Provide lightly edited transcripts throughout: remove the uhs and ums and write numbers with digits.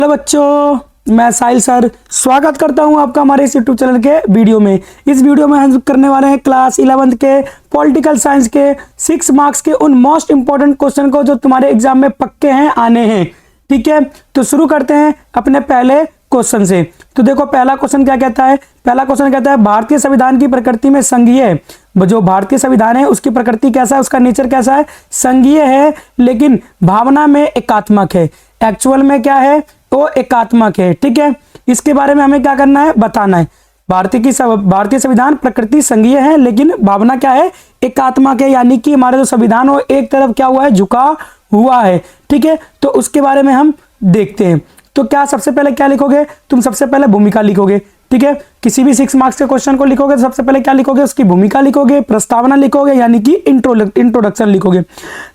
Hello बच्चों, मैं साहिल sir स्वागत करता हूं आपका हमारे इस यूट्यूब चैनल के वीडियो में। इस वीडियो में हम करने वाले हैं क्लास 11th के पॉलिटिकल साइंस के 6 मार्क्स के उन मोस्ट इंपॉर्टेंट क्वेश्चन को जो तुम्हारे एग्जाम में पक्के हैं आने हैं। ठीक है, तो शुरू करते हैं अपने पहले क्वेश्चन से। तो देखो पहला क्वेश्चन क्या कहता है। पहला क्वेश्चन कहता है भारतीय संविधान की प्रकृति में संघीय है। जो भारतीय संविधान है उसकी प्रकृति कैसा है, उसका नेचर कैसा है, संघीय है लेकिन भावना में एकात्मक है। एक्चुअल में क्या है, वो एकात्मक है। ठीक है, इसके बारे में हमें क्या करना है, बताना है। भारतीय संविधान प्रकृति संघीय है लेकिन भावना क्या है, एकात्मक है। यानी कि हमारा जो संविधान वो एक तरफ क्या हुआ है, झुका हुआ है। ठीक है, तो उसके बारे में हम देखते हैं। तो क्या सबसे पहले क्या लिखोगे तुम, सबसे पहले भूमिका लिखोगे। ठीक है, किसी भी 6 मार्क्स के क्वेश्चन को लिखोगे तो सबसे पहले क्या लिखोगे, उसकी भूमिका लिखोगे, प्रस्तावना लिखोगे यानी कि इंट्रोडक्शन लिखोगे।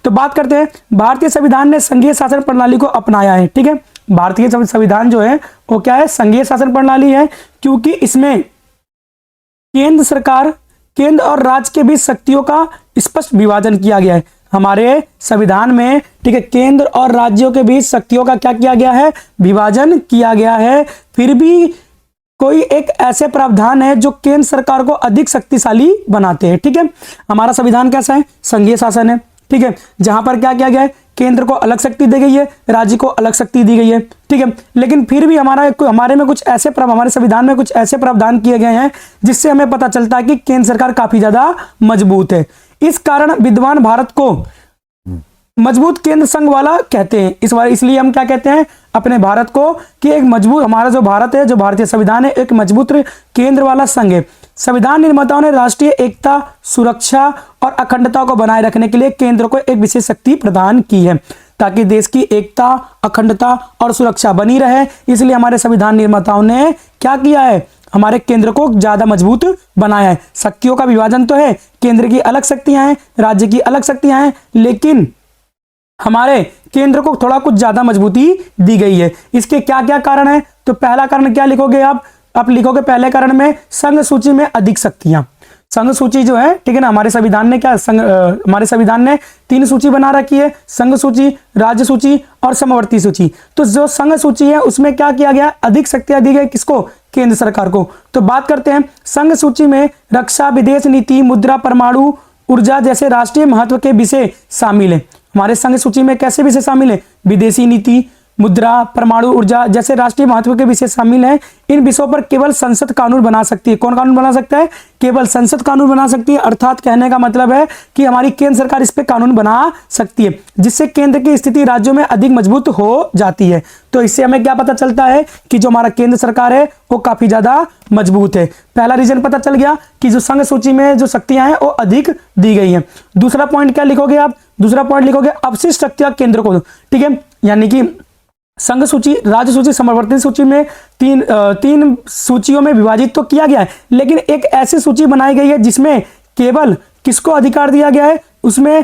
तो बात करते हैं, भारतीय संविधान ने संघीय शासन प्रणाली को अपनाया है। ठीक है, भारतीय संविधान जो है वो क्या है, संघीय शासन प्रणाली है, क्योंकि इसमें केंद्र और राज्य के बीच शक्तियों का स्पष्ट विभाजन किया गया है। हमारे संविधान में, ठीक है, केंद्र और राज्यों के बीच शक्तियों का क्या किया गया है, विभाजन किया गया है। फिर भी कोई एक ऐसे प्रावधान है जो केंद्र सरकार को अधिक शक्तिशाली बनाते हैं। ठीक है, हमारा संविधान कैसा है, संघीय शासन है। ठीक है, जहां पर क्या किया गया है, केंद्र को अलग शक्ति दी गई है, राज्य को अलग शक्ति दी गई है। ठीक है, लेकिन फिर भी हमारे संविधान में कुछ ऐसे प्रावधान किए गए हैं जिससे हमें पता चलता है कि केंद्र सरकार काफी ज्यादा मजबूत है। इस कारण विद्वान भारत को मजबूत केंद्र संघ वाला कहते हैं। इसलिए हम क्या कहते हैं अपने भारत को कि एक मजबूत, हमारा जो भारत है, जो भारतीय संविधान है, एक मजबूत केंद्र वाला संघ है। संविधान निर्माताओं ने राष्ट्रीय एकता, सुरक्षा और अखंडता को बनाए रखने के लिए केंद्र को एक विशेष शक्ति प्रदान की है ताकि देश की एकता, अखंडता और सुरक्षा बनी रहे। इसलिए हमारे संविधान निर्माताओं ने क्या किया है, हमारे केंद्र को ज्यादा मजबूत बनाया है। शक्तियों का विभाजन तो है, केंद्र की अलग शक्तियां हैं, राज्य की अलग शक्तियां हैं, लेकिन हमारे केंद्र को थोड़ा कुछ ज्यादा मजबूती दी गई है। इसके क्या क्या कारण है, तो पहला कारण क्या लिखोगे आप लिखोगे पहले कारण में संघ सूची में अधिक शक्तियां। संघ सूची जो है, ठीक है ना, हमारे संविधान ने हमारे संविधान ने 3 सूची बना रखी है, संघ सूची, राज्य सूची और समवर्ती सूची। तो जो संघ सूची है उसमें क्या किया गया, अधिक शक्तियां दी गई किसको, केंद्र सरकार को। तो बात करते हैं, संघ सूची में रक्षा, विदेश नीति, मुद्रा, परमाणु ऊर्जा जैसे राष्ट्रीय महत्व के विषय शामिल है। हमारे संघ सूची में कैसे विषय शामिल है, विदेशी नीति, मुद्रा, परमाणु ऊर्जा जैसे राष्ट्रीय महत्व के विषय शामिल हैं। इन विषयों पर केवल संसद कानून बना सकती है। कौन कानून बना सकता है, केवल संसद कानून बना सकती है। अर्थात कहने का मतलब है कि हमारी केंद्र सरकार इस पे कानून बना सकती है, जिससे केंद्र की स्थिति राज्यों में अधिक मजबूत हो जाती है। तो इससे हमें क्या पता चलता है कि जो हमारा केंद्र सरकार है वो काफी ज्यादा मजबूत है। पहला रीजन पता चल गया कि जो संघ सूची में जो शक्तियां हैं वो अधिक दी गई है। दूसरा पॉइंट क्या लिखोगे आप, दूसरा पॉइंट लिखोगे अवशिष्ट शक्तियां केंद्र को। ठीक है, यानी कि संघ सूची, राज्य सूची, समवर्ती सूची में तीन सूचियों में विभाजित तो किया गया है, लेकिन एक ऐसी सूची बनाई गई है जिसमें केवल किसको अधिकार दिया गया है, उसमें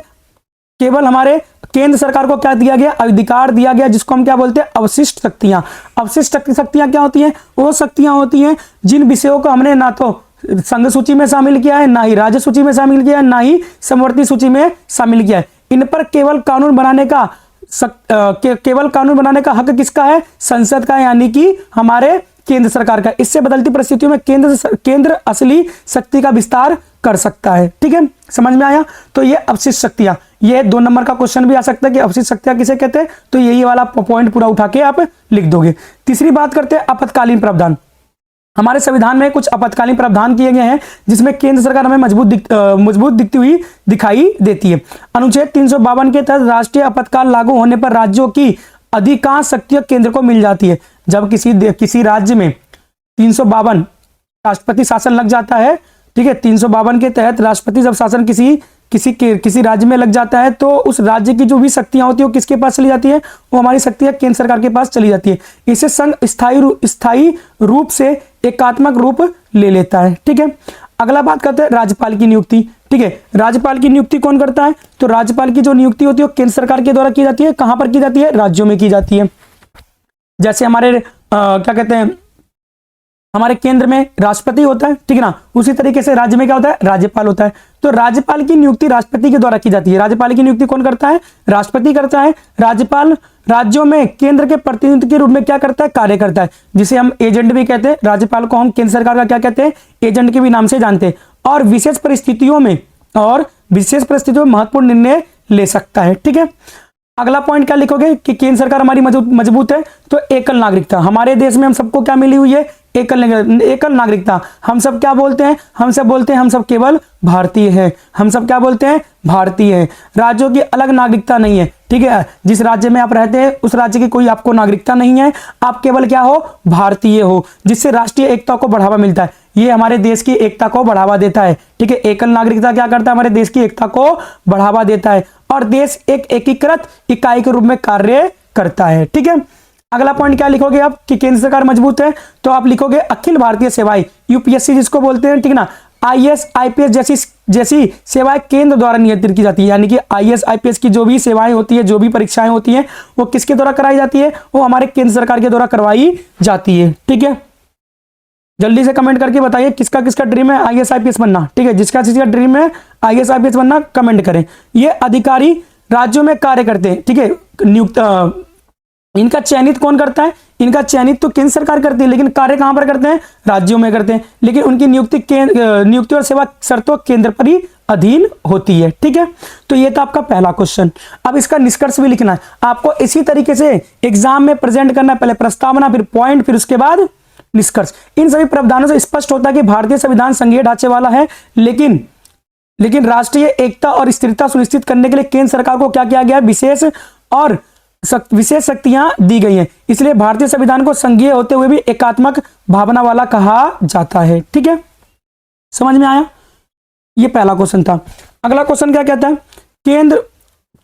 केवल हमारे केंद्र सरकार को क्या दिया गया, अधिकार दिया गया, जिसको हम क्या बोलते हैं, अवशिष्ट शक्तियां। अवशिष्ट शक्तियां क्या होती हैं, वो शक्तियां होती हैं जिन विषयों को हमने ना तो संघ सूची में शामिल किया है, ना ही राज्य सूची में शामिल किया है, ना ही समवर्ती सूची में शामिल किया है। इन पर केवल कानून बनाने का हक किसका है, संसद का, यानी कि हमारे केंद्र सरकार का। इससे बदलती परिस्थितियों में केंद्र असली शक्ति का विस्तार कर सकता है। ठीक है, समझ में आया। तो ये अवशिष्ट शक्तियां, ये 2 नंबर का क्वेश्चन भी आ सकता है कि अवशिष्ट शक्तियां किसे कहते हैं, तो यही वाला पॉइंट पूरा उठा के आप लिख दोगे। तीसरी बात करते हैं आपातकालीन प्रावधान। हमारे संविधान में कुछ आपातकालीन प्रावधान किए गए हैं जिसमें केंद्र सरकार हमें मजबूत दिखती हुई दिखाई देती है। अनुच्छेद 352 के तहत राष्ट्रीय आपातकाल लागू होने पर राज्यों की अधिकांश शक्तियां केंद्र को मिल जाती है। जब किसी राज्य में 352 राष्ट्रपति शासन लग जाता है, ठीक है, 352 के तहत राष्ट्रपति जब शासन किसी राज्य में लग जाता है तो उस राज्य की जो भी शक्तियां होती है वो किसके पास चली जाती है, वो हमारी शक्तियां केंद्र सरकार के पास चली जाती है। इसे संघ स्थायी रूप से एकात्मक रूप ले लेता है। ठीक है, अगला बात करते हैं राज्यपाल की नियुक्ति। ठीक है, राज्यपाल की नियुक्ति कौन करता है, तो राज्यपाल की जो नियुक्ति होती है वो केंद्र सरकार के द्वारा की जाती है। कहां पर की जाती है, राज्यों में की जाती है। जैसे हमारे क्या कहते हैं, हमारे केंद्र में राष्ट्रपति होता है, ठीक है ना, उसी तरीके से राज्य में क्या होता है, राज्यपाल होता है। तो राज्यपाल की नियुक्ति राष्ट्रपति के द्वारा की जाती है। राज्यपाल की नियुक्ति कौन करता है, राष्ट्रपति करता है। राज्यपाल राज्यों में केंद्र के प्रतिनिधि के रूप में क्या करता है, कार्य करता है, जिसे हम एजेंट भी कहते हैं। राज्यपाल को हम केंद्र सरकार का क्या कहते हैं, एजेंट के भी नाम से जानते हैं। और विशेष परिस्थितियों में महत्वपूर्ण निर्णय ले सकता है, ठीक है। अगला पॉइंट क्या लिखोगे कि केंद्र सरकार हमारी मजबूत है, तो एकल नागरिकता। हमारे देश में हम सबको क्या मिली हुई है, एकल नागरिकता। हम सब क्या बोलते हैं, हम सब बोलते हैं हम सब केवल भारतीय हैं। हम सब क्या बोलते हैं, भारतीय हैं। राज्यों की अलग नागरिकता नहीं है, ठीक है। जिस राज्य में आप रहते हैं उस राज्य की कोई आपको नागरिकता नहीं है, आप केवल क्या हो, भारतीय हो, जिससे राष्ट्रीय एकता को बढ़ावा मिलता है। ये हमारे देश की एकता को बढ़ावा देता है, ठीक है। एकल नागरिकता क्या करता है, हमारे देश की एकता को बढ़ावा देता है और देश एक एकीकृत इकाई के रूप में कार्य करता है, ठीक है। अगला पॉइंट क्या लिखोगे आप कि केंद्र सरकार मजबूत है, तो आप लिखोगे अखिल भारतीय सेवाएं, यूपीएससी जिसको बोलते हैं, ठीक है ना। आईएएस आईपीएस जैसी सेवाएं केंद्र द्वारा नियंत्रित की जाती है। यानी कि आईएएस आईपीएस की जो भी सेवाएं होती है, जो भी परीक्षाएं होती हैं, वो किसके द्वारा कराई जाती है, वो हमारे केंद्र सरकार के द्वारा करवाई जाती है, ठीक है। जल्दी से कमेंट करके बताइए किसका किसका ड्रीम है आईएएस आईपीएस बनना, ठीक है। जिसका ड्रीम है आईएएस आईपीएस बनना कमेंट करें। ये अधिकारी राज्यों में कार्य करते हैं, ठीक है। नियुक्त इनका चयनित कौन करता है, इनका चयनित तो केंद्र सरकार करती है, लेकिन कार्य कहां पर करते हैं, राज्यों में करते हैं। लेकिन उनकी नियुक्ति और सेवा शर्तों केंद्र पर ही अधीन होती है, ठीक है। तो ये था आपका पहला क्वेश्चन। अब इसका निष्कर्ष भी लिखना है आपको, इसी तरीके से एग्जाम में प्रेजेंट करना है। पहले प्रस्तावना, फिर पॉइंट, फिर उसके बाद निष्कर्ष। इन सभी प्रावधानों से स्पष्ट होता है कि भारतीय संविधान संघीय ढांचे वाला है, लेकिन राष्ट्रीय एकता और स्थिरता सुनिश्चित करने के लिए केंद्र सरकार को क्या किया गया, विशेष शक्तियां दी गई हैं। इसलिए भारतीय संविधान को संघीय होते हुए भी एकात्मक भावना वाला कहा जाता है, ठीक है। समझ में आया, ये पहला क्वेश्चन था। अगला क्वेश्चन क्या कहता है,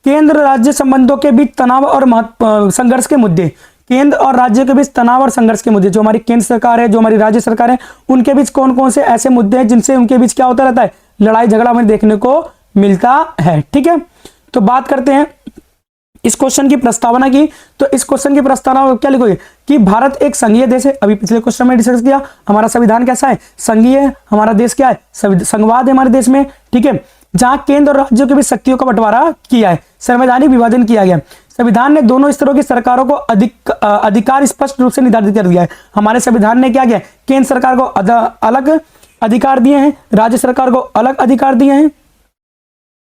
केंद्र राज्य संबंधों के बीच तनाव और संघर्ष के मुद्दे। केंद्र और राज्य के बीच तनाव और संघर्ष के मुद्दे, जो हमारी केंद्र सरकार है, जो हमारी राज्य सरकार है, उनके बीच कौन कौन से ऐसे मुद्दे हैं जिनसे उनके बीच क्या होता रहता है, लड़ाई झगड़ा हमें देखने को मिलता है, ठीक है। तो बात करते हैं इस क्वेश्चन की प्रस्तावना की। तो इस क्वेश्चन की प्रस्तावना क्या लिखोगे कि भारत एक संघीय देश है। अभी पिछले क्वेश्चन में डिस्कस किया, हमारा संविधान कैसा है, संघीय है। हमारा देश क्या है, संघवाद है हमारे देश में, ठीक है। जहां केंद्र और राज्यों के बीच शक्तियों का बंटवारा किया है, संवैधानिक विभाजन किया गया। संविधान ने दोनों स्तरों की सरकारों को अधिकार स्पष्ट रूप से निर्धारित कर दिया है। हमारे संविधान ने क्या किया, केंद्र सरकार को अलग अधिकार दिए हैं, राज्य सरकार को अलग अधिकार दिए हैं।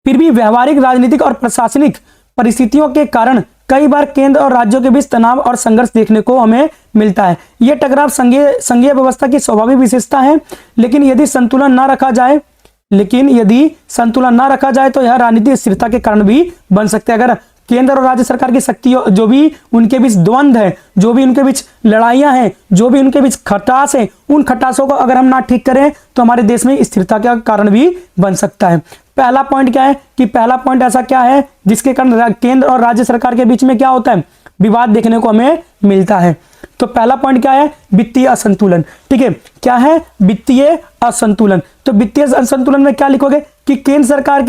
फिर भी व्यवहारिक, राजनीतिक और प्रशासनिक परिस्थितियों के कारण कई बार केंद्र और राज्यों के बीच तनाव और संघर्ष देखने को हमें मिलता है। यह टकराव संघीय व्यवस्था की स्वाभाविक विशेषता है, लेकिन यदि संतुलन न रखा जाए तो यह राजनीतिक स्थिरता के कारण भी बन सकते हैं। अगर केंद्र और राज्य सरकार की शक्तियों, जो भी उनके बीच द्वंद्व है, जो भी उनके बीच लड़ाइयां हैं, जो भी उनके बीच खटास है, उन खटासों को अगर हम ना ठीक करें तो हमारे देश में स्थिरता का कारण भी बन सकता है। पहला पॉइंट क्या है कि पहला पॉइंट ऐसा क्या है जिसके कारण केंद्र और राज्य सरकार के बीच में क्या होता है, विवाद देखने को हमें मिलता है। तो पहला पॉइंट क्या है, वित्तीय असंतुलन, ठीक है। क्या है, वित्तीय असंतुलन। तो वित्तीय असंतुलन में क्या लिखोगे कि केंद्र सरकार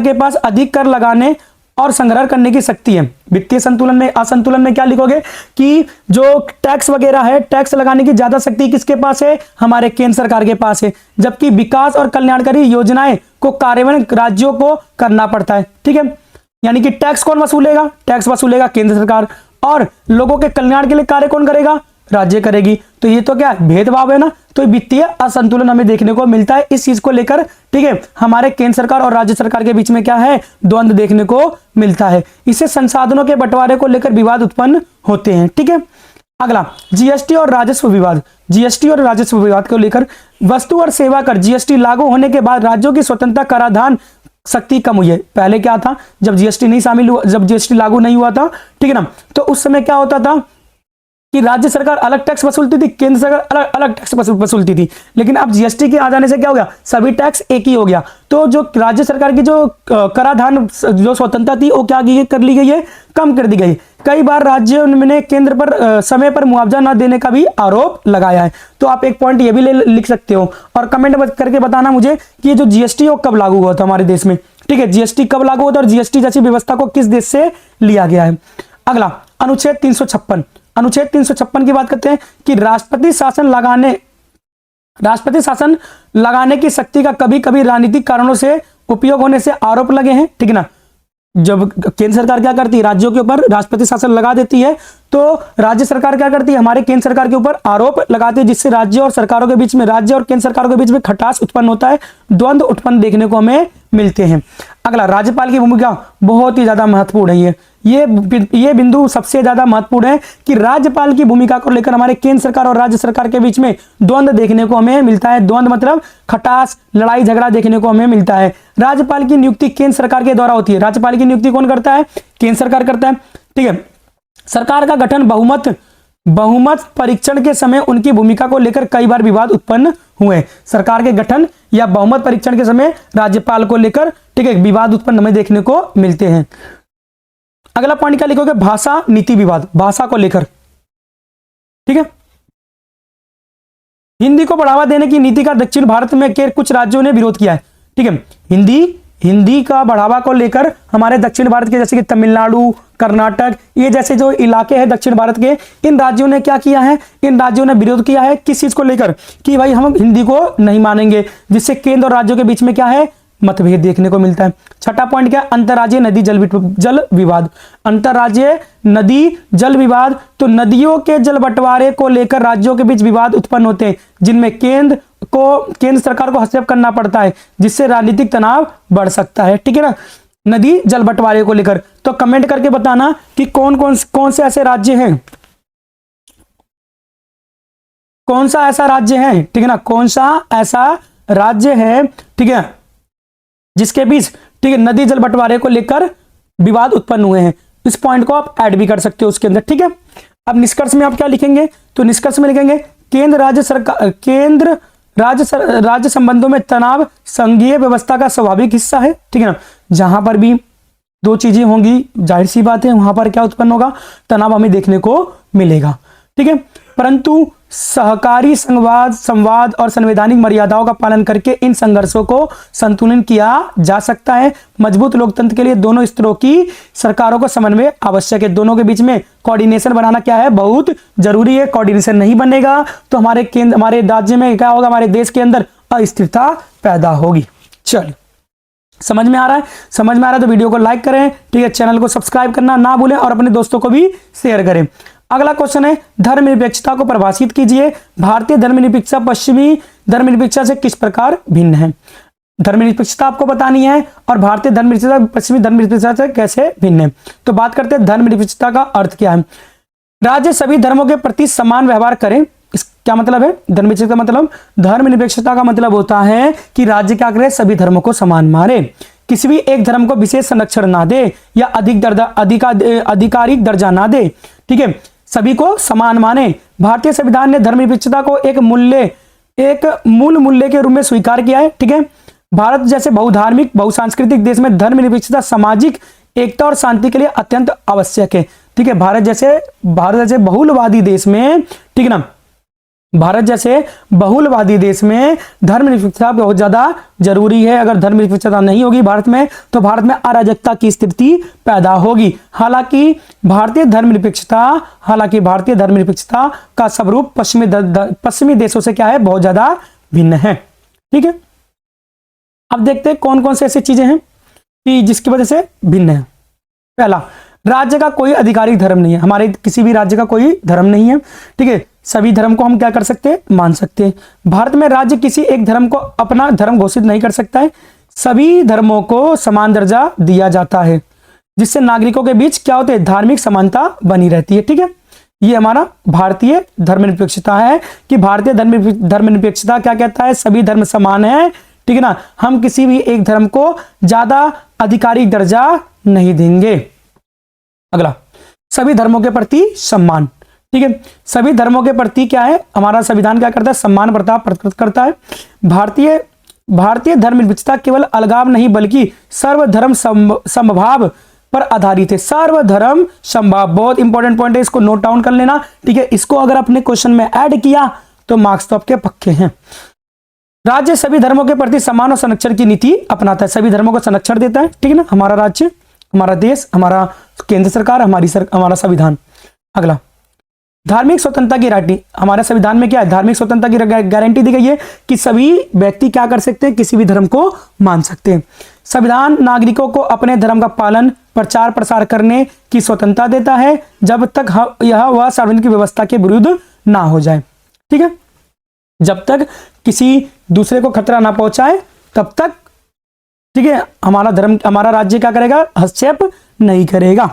के पास अधिक कर लगाने और संग्रह करने की शक्ति है। वित्तीय असंतुलन में क्या लिखोगे कि जो टैक्स वगैरह है, टैक्स लगाने की ज्यादा शक्ति किसके पास है, हमारे केंद्र सरकार के पास है। जबकि विकास और कल्याणकारी योजनाएं को कार्यान्वयन राज्यों को करना पड़ता है, ठीक है। यानी कि टैक्स कौन वसूलेगा, टैक्स वसूलेगा केंद्र सरकार, और लोगों के कल्याण के लिए कार्य कौन करेगा, राज्य करेगी। तो ये तो क्या भेदभाव है ना। तो वित्तीय असंतुलन हमें देखने को मिलता है इस चीज को लेकर, ठीक है। हमारे केंद्र सरकार और राज्य सरकार के बीच में क्या है, द्वंद्व देखने को मिलता है। इससे संसाधनों के बंटवारे को लेकर विवाद उत्पन्न होते हैं, ठीक है। अगला जीएसटी और राजस्व विवाद। जीएसटी और राजस्व विवाद को लेकर वस्तु और सेवा कर जीएसटी लागू होने के बाद राज्यों की स्वतंत्रता कराधान शक्ति कम हुई है। पहले क्या था, जब जीएसटी लागू नहीं हुआ था, ठीक है ना, तो उस समय क्या होता था कि राज्य सरकार अलग टैक्स वसूलती थी, केंद्र सरकार अलग टैक्स वसूलती थी। लेकिन अब जीएसटी के आ जाने से क्या हो गया, सभी टैक्स एक ही हो गया। तो जो राज्य सरकार की जो कराधान जो स्वतंत्रता थी वो क्या कर ली गई है, कम कर दी गई। कई बार राज्यों ने केंद्र पर समय पर मुआवजा न देने का भी आरोप लगाया है। तो आप एक पॉइंट ये भी लिख सकते हो और कमेंट करके बताना मुझे कि ये जो जीएसटी वो कब लागू हुआ था हमारे देश में, ठीक है। जीएसटी कब लागू हुआ था और जीएसटी जैसी व्यवस्था को किस देश से लिया गया है। अगला अनुच्छेद 356। अनुच्छेद 356 की बात करते हैं कि राष्ट्रपति शासन लगाने की शक्ति का कभी कभी राजनीतिक कारणों से उपयोग होने से आरोप लगे हैं, ठीक है ना। जब केंद्र सरकार क्या करती है, राज्यों के ऊपर राष्ट्रपति शासन लगा देती है, तो राज्य सरकार क्या करती है, हमारे केंद्र सरकार के ऊपर आरोप लगाती है, जिससे राज्य और सरकारों के बीच में, राज्य और केंद्र सरकारों के बीच में खटास उत्पन्न होता है, द्वंद्व उत्पन्न देखने को हमें मिलते हैं। अगला, राज्यपाल की भूमिका बहुत ही ज्यादा महत्वपूर्ण है। ये बिंदु सबसे ज्यादा महत्वपूर्ण है कि राज्यपाल की भूमिका को लेकर हमारे केंद्र सरकार और राज्य सरकार के बीच में द्वंद्व देखने को हमें मिलता है। द्वंद्व मतलब खटास, लड़ाई झगड़ा देखने को हमें मिलता है। राज्यपाल की नियुक्ति केंद्र सरकार के द्वारा होती है। राज्यपाल की नियुक्ति कौन करता है, केंद्र सरकार करता है, ठीक है। सरकार का गठन बहुमत परीक्षण के समय उनकी भूमिका को लेकर कई बार विवाद उत्पन्न हुए। सरकार के गठन या बहुमत परीक्षण के समय राज्यपाल को लेकर, ठीक है, विवाद उत्पन्न हमें देखने को मिलते हैं। अगला पॉइंट क्या लिखोगे, भाषा नीति विवाद, भाषा को लेकर, ठीक है। हिंदी को बढ़ावा देने की नीति का दक्षिण भारत में के कुछ राज्यों ने विरोध किया है, ठीक है। हिंदी का बढ़ावा को लेकर हमारे दक्षिण भारत के, जैसे कि तमिलनाडु, कर्नाटक, ये जैसे जो इलाके हैं दक्षिण भारत के, इन राज्यों ने क्या किया है, इन राज्यों ने विरोध किया है किस चीज को लेकर, कि भाई हम हिंदी को नहीं मानेंगे, जिससे केंद्र और राज्यों के बीच में क्या है, मतभेद देखने को मिलता है। छठा पॉइंट क्या, अंतर्राज्यीय नदी जल विवाद। अंतर्राज्यीय नदी जल विवाद, तो नदियों के जल बंटवारे को लेकर राज्यों के बीच विवाद उत्पन्न होते हैं, जिनमें केंद्र सरकार को हस्तक्षेप करना पड़ता है, जिससे राजनीतिक तनाव बढ़ सकता है, ठीक है ना, नदी जल बंटवारे को लेकर। तो कमेंट करके बताना कि कौन से ऐसे राज्य हैं, कौन सा ऐसा राज्य है, ठीक है ना, कौन सा ऐसा राज्य है, ठीक है, जिसके बीच, ठीक है, नदी जल बंटवारे को लेकर विवाद उत्पन्न हुए हैं। इस पॉइंट को आप ऐड भी कर सकते हो उसके अंदर, ठीक है। अब निष्कर्ष में आप क्या लिखेंगे, तो निष्कर्ष में लिखेंगे केंद्र राज्य संबंधों में तनाव संघीय व्यवस्था का स्वाभाविक हिस्सा है, ठीक है ना। जहां पर भी दो चीजें होंगी, जाहिर सी बात है वहां पर क्या उत्पन्न होगा, तनाव हमें देखने को मिलेगा, ठीक है। परंतु सहकारी संवाद और संवैधानिक मर्यादाओं का पालन करके इन संघर्षों को संतुलित किया जा सकता है। मजबूत लोकतंत्र के लिए दोनों स्तरों की सरकारों को समन्वय आवश्यक है। दोनों के बीच में कोऑर्डिनेशन बनाना क्या है, बहुत जरूरी है। कोऑर्डिनेशन नहीं बनेगा तो हमारे राज्य में क्या होगा, हमारे देश के अंदर अस्थिरता पैदा होगी। चलिए, समझ में आ रहा है? समझ में आ रहा है तो वीडियो को लाइक करें, ठीक है, चैनल को सब्सक्राइब करना ना भूलें और अपने दोस्तों को भी शेयर करें। अगला क्वेश्चन है, धर्मनिरपेक्षता को परिभाषित कीजिए। भारतीय धर्मनिरपेक्षता पश्चिमी धर्मनिरपेक्षता से किस प्रकार भिन्न है? धर्मनिरपेक्षता आपको बतानी है और भारतीय धर्मनिरपेक्षता पश्चिमी धर्मनिरपेक्षता से कैसे भिन्न है। तो बात करते हैं धर्मनिरपेक्षता का अर्थ क्या है। राज्य सभी धर्मों के प्रति समान व्यवहार करें। इस क्या मतलब है धर्मनिरपेक्षता? धर्मनिरपेक्षता का मतलब होता है कि राज्य क्या करे, सभी धर्मों को समान माने, किसी भी एक धर्म को विशेष संरक्षण ना दे या आधिकारिक दर्जा ना दे, ठीक है, सभी को समान माने। भारतीय संविधान ने धर्मनिरपेक्षता को एक मूल मूल्य के रूप में स्वीकार किया है, ठीक है। भारत जैसे बहुधार्मिक बहुसांस्कृतिक देश में धर्मनिरपेक्षता सामाजिक एकता और शांति के लिए अत्यंत आवश्यक है, ठीक है। भारत जैसे बहुलवादी देश में, ठीक है ना, भारत जैसे बहुलवादी देश में धर्मनिरपेक्षता बहुत ज्यादा जरूरी है। अगर धर्मनिरपेक्षता नहीं होगी भारत में तो भारत में अराजकता की स्थिति पैदा होगी। हालांकि भारतीय धर्मनिरपेक्षता का स्वरूप पश्चिमी देशों से क्या है, बहुत ज्यादा भिन्न है, ठीक है। अब देखते हैं कौन कौन से ऐसी चीजें हैं कि जिसकी वजह से भिन्न है। पहला, राज्य का कोई आधिकारिक धर्म नहीं है। हमारे किसी भी राज्य का कोई धर्म नहीं है, ठीक है। सभी धर्म को हम क्या कर सकते हैं, मान सकते हैं। भारत में राज्य किसी एक धर्म को अपना धर्म घोषित नहीं कर सकता है। सभी धर्मों को समान दर्जा दिया जाता है, जिससे नागरिकों के बीच क्या होते हैं, धार्मिक समानता बनी रहती है, ठीक है। ये हमारा भारतीय धर्मनिरपेक्षता है कि भारतीय धर्मनिरपेक्षता क्या कहता है, सभी धर्म समान है, ठीक है ना। हम किसी भी एक धर्म को ज्यादा आधिकारिक दर्जा नहीं देंगे। अगला, सभी धर्मों के प्रति सम्मान, ठीक है। सभी धर्मों के प्रति क्या है, हमारा संविधान क्या करता है, सम्मान प्रकट करता है। भारतीय धर्मनिरपेक्षता केवल अलगाव नहीं बल्कि सर्वधर्म समभाव पर आधारित है। सर्वधर्म समभाव बहुत इंपॉर्टेंट पॉइंट है, इसको नोट डाउन कर लेना, ठीक है। इसको अगर अपने क्वेश्चन में ऐड किया तो मार्क्स तो आपके पक्के हैं। राज्य सभी धर्मों के प्रति समान और संरक्षण की नीति अपनाता है, सभी धर्मों को संरक्षण देता है, ठीक है ना। हमारा राज्य, हमारा देश, हमारा केंद्र सरकार, हमारा संविधान। अगला, धार्मिक स्वतंत्रता की गारंटी, हमारे संविधान में क्या है, धार्मिक स्वतंत्रता की गारंटी दी गई है कि सभी व्यक्ति क्या कर सकते हैं, किसी भी धर्म को मान सकते हैं। संविधान नागरिकों को अपने धर्म का पालन प्रचार प्रसार करने की स्वतंत्रता देता है जब तक यह वह सार्वजनिक व्यवस्था के विरुद्ध ना हो जाए। ठीक है, जब तक किसी दूसरे को खतरा ना पहुंचाए तब तक, ठीक है, हमारा धर्म, हमारा राज्य क्या करेगा, हस्तक्षेप नहीं करेगा।